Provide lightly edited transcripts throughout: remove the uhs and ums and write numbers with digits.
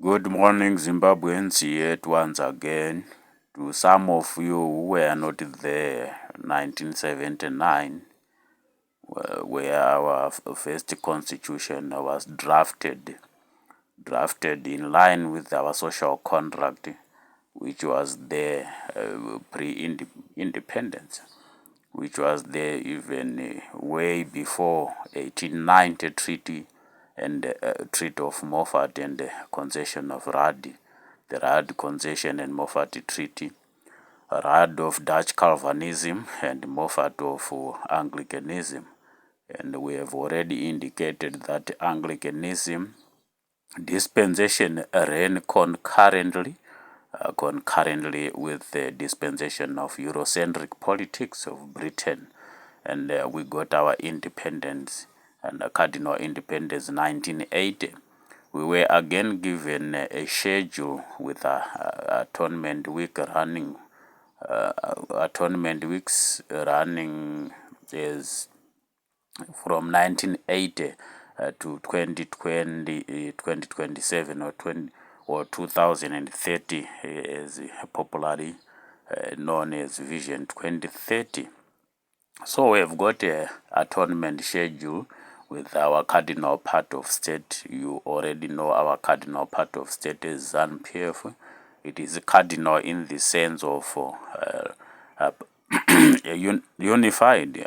Good morning, Zimbabweans, yet once again. To some of you who were not there, 1979, where our first constitution was drafted in line with our social contract, which was there pre-independence, which was there even way before 1890 treaty and Treaty of Moffat and the concession of Rad, the Rad concession and Moffat treaty, Rad of Dutch Calvinism and Moffat of Anglicanism. And we have already indicated that Anglicanism dispensation ran concurrently with the dispensation of Eurocentric politics of Britain, and we got our independence and cardinal independence 1980. We were again given a schedule with atonement week running. Atonement weeks running is from 1980 to 2027 or 2030, as popularly known as Vision 2030. So we have got a atonement schedule with our cardinal part of state. You already know our cardinal part of state is ZANU-PF. It is cardinal in the sense of a unified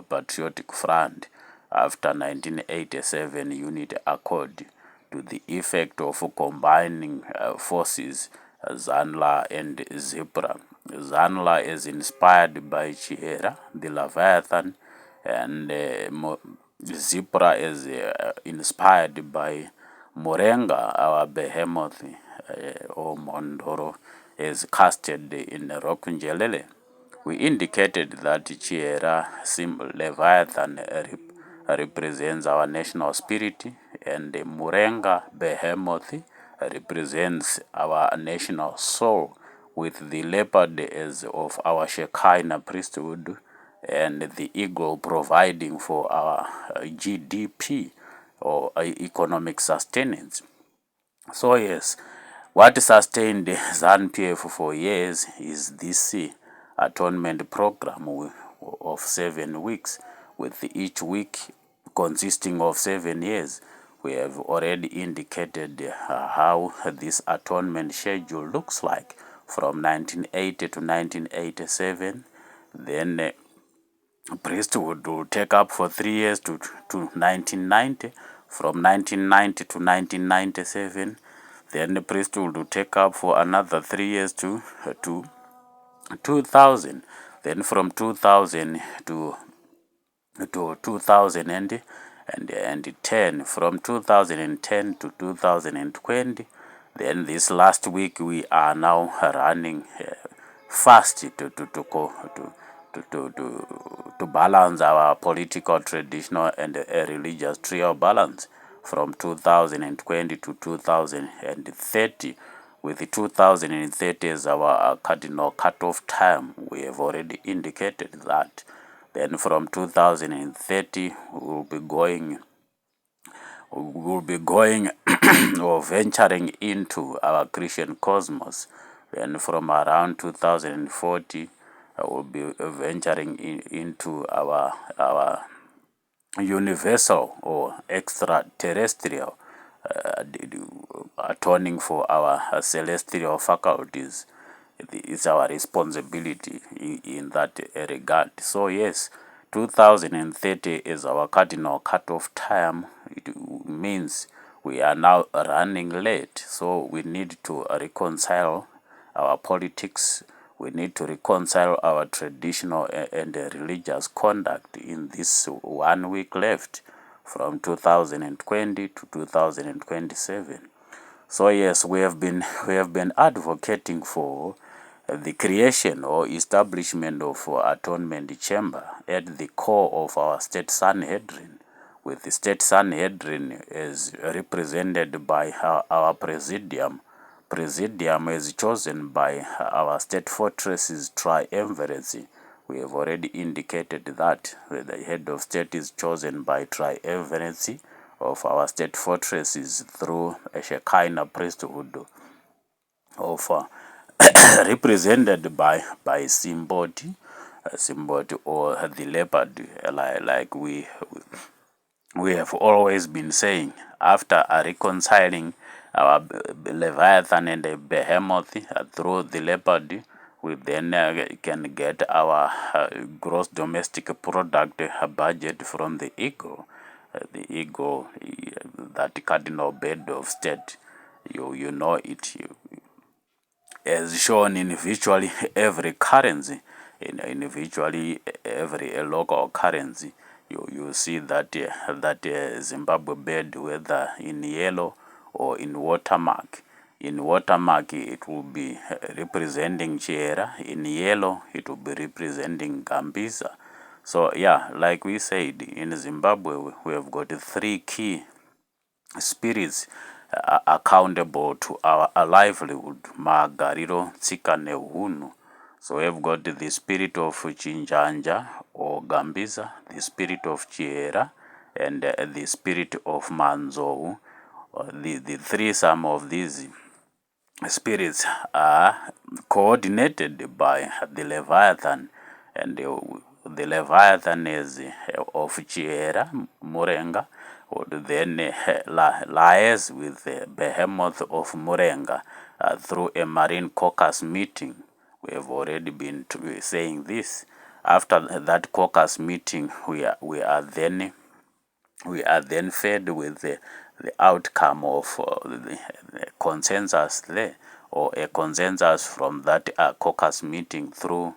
patriotic front after 1987 unity accord, to the effect of combining forces, Zanla and Zipra. Zanla is inspired by Chihera, the Leviathan, and Zipra is inspired by Morenga, our behemoth, or Mondoro, is casted in Rokunjelele. We indicated that Chihera symbol Leviathan represents our national spirit, and the Murenga behemoth represents our national soul, with the leopard as of our Shekinah priesthood, and the eagle providing for our GDP, or economic sustenance. So yes, what sustained ZANU-PF for years is this atonement program of 7 weeks, with each week consisting of 7 years. We have already indicated how this atonement schedule looks like from 1980 to 1987. Then priesthood will take up for 3 years to 1990. From 1990 to 1997, then the priesthood will take up for another 3 years to 2000. Then from 2000 to 2010, from 2010 to 2020. Then this last week we are now running fast to balance our political, traditional, and religious trio balance from 2020 to 2030. With 2030 as our cardinal cutoff time, we have already indicated that. Then from 2030, we'll be going or venturing into our Christian cosmos. Then from around 2040, we'll be venturing into our universal or extraterrestrial, atoning for our celestial faculties. It's our responsibility in that regard. So yes, 2030 is our cardinal cutoff time. It means we are now running late, so we need to reconcile our politics. We need to reconcile our traditional and religious conduct in this 1 week left from 2020 to 2027. So yes, we have been advocating for the creation or establishment of atonement chamber at the core of our state Sanhedrin, with the state Sanhedrin is represented by our presidium. Presidium is chosen by our state fortresses triumviracy. We have already indicated that the head of state is chosen by triumviracy of our state fortresses through a Shekinah priesthood of represented by Simboti, Simboti or the leopard, like we have always been saying. After reconciling our Leviathan and the Behemoth through the leopard, we then can get our gross domestic product budget from the eagle. The eagle, that cardinal bird of state, you know it. As shown in virtually every currency, in virtually every local currency, you see that Zimbabwe bird, whether in yellow or in watermark. In watermark, it will be representing Chiera. In yellow, it will be representing Gambisa. So yeah, like we said, in Zimbabwe, we have got three key spirits accountable to our livelihood: magariro, tsika nehunhu. So we've got the spirit of Chinjanja or Gambisa, the spirit of Chiera, and the spirit of Manzou. The threesome of these spirits are coordinated by the Leviathan, and the Leviathan is of Chiera, Murenga, or then lies with the Behemoth of Murenga through a Marine Caucus meeting. We have already been saying this. After that caucus meeting, we are then fed with the outcome of the consensus there, or a consensus from that caucus meeting through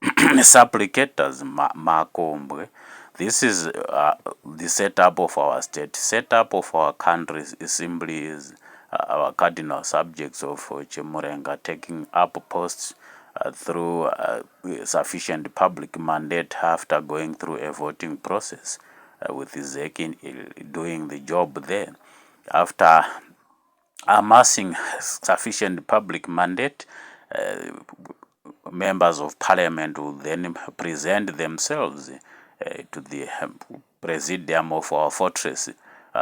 supplicators, Makombwe. This is the setup of our state. Setup of our country is simply our cardinal subjects of Chimurenga taking up posts through sufficient public mandate after going through a voting process, with Zekin doing the job there. After amassing sufficient public mandate, members of parliament will then present themselves to the presidium of our fortress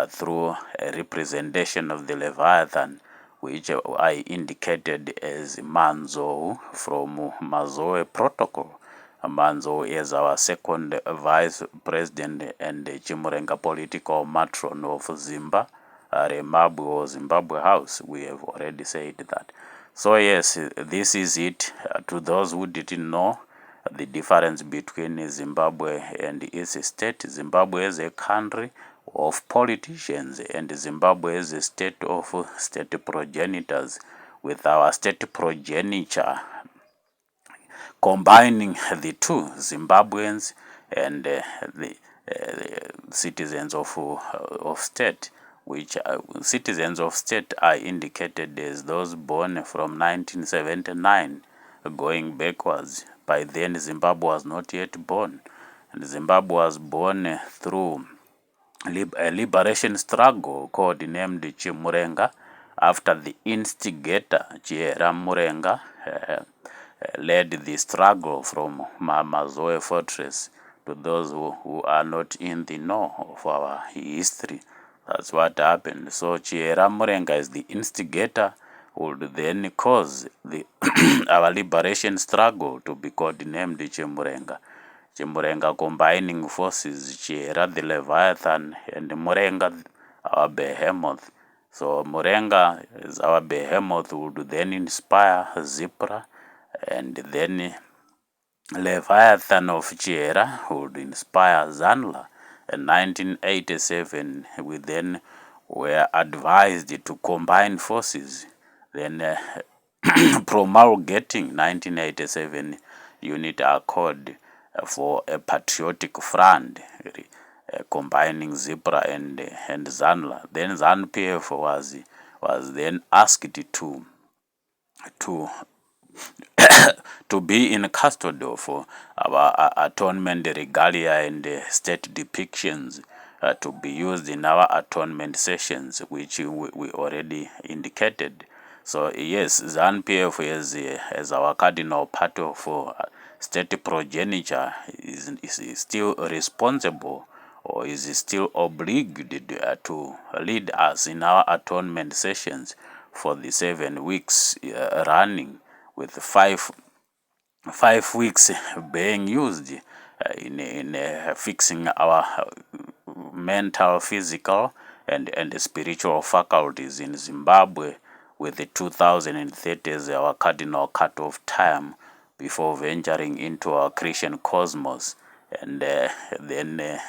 through a representation of the Leviathan, which I indicated as Manzo from Mazoe Protocol. Manzo is our second vice president and Chimurenga political matron of Zimba, Remabu or Zimbabwe House. We have already said that. So yes, this is it. To those who didn't know the difference between Zimbabwe and its state, Zimbabwe is a country of politicians, and Zimbabwe is a state of state progenitors, with our state progeniture combining the two, Zimbabweans and the citizens of state, which citizens of state are indicated as those born from 1979 going backwards. By then Zimbabwe was not yet born, and Zimbabwe was born through a liberation struggle codenamed Chimurenga, after the instigator Chiera Murenga led the struggle from Mazoe Fortress. To those who are not in the know of our history, that's what happened. So Chiera Murenga is the instigator, would then cause the our liberation struggle to be codenamed Chimurenga. Chimurenga combining forces, Chiera the Leviathan and Murenga our behemoth. So Murenga is our behemoth, would then inspire Zipra, and then Leviathan of Chiera would inspire Zanla. In 1987, we then were advised to combine forces, then promulgating 1987 Unit Accord for a patriotic front, combining Zipra and Zanla. Then ZANU-PF was then asked to be in custody for our atonement regalia and state depictions to be used in our atonement sessions, which we already indicated. So yes, ZANU-PF as our cardinal part of state progeniture is still responsible or is still obliged to lead us in our atonement sessions for the 7 weeks running, with 5 weeks being used in fixing our mental, physical, and spiritual faculties in Zimbabwe, with the 2030 as our cardinal cut-off time before venturing into our Christian cosmos, and then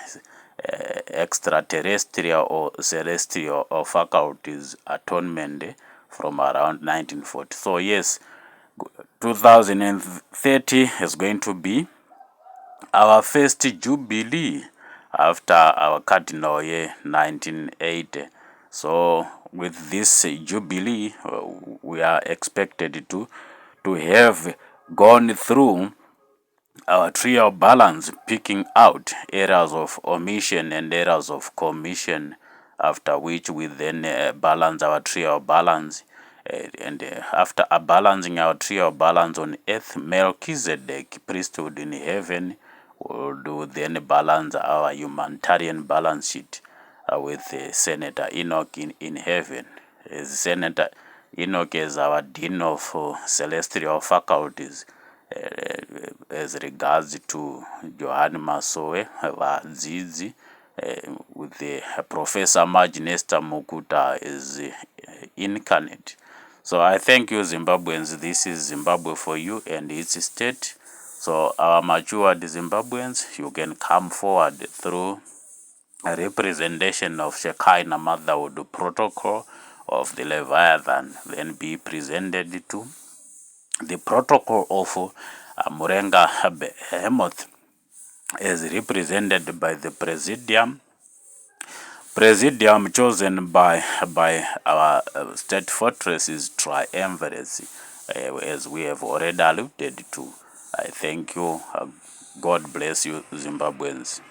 extraterrestrial or celestial or faculties atonement from around 1940. So yes, 2030 is going to be our first jubilee after our cardinal year 1980. So with this jubilee, we are expected to have gone through our trio balance, picking out areas of omission and areas of commission, after which we then balance our trio balance. And after balancing our trio balance on earth, Melchizedek, priesthood in heaven, will then balance our humanitarian balance sheet with Senator Enoch in heaven. Senator Enoch is our dean of celestial faculties, as regards to Johan Masowe, Vadzidzi, with the Professor Majnesta Mukuta is incarnate. So I thank you, Zimbabweans. This is Zimbabwe for you and its state. So our matured Zimbabweans, you can come forward through a representation of Shekinah Motherhood Protocol of the Leviathan, then be presented to the protocol of Murenga Behemoth, is represented by the Presidium chosen by our state fortresses triumvirates, as we have already alluded to. I thank you. God bless you, Zimbabweans.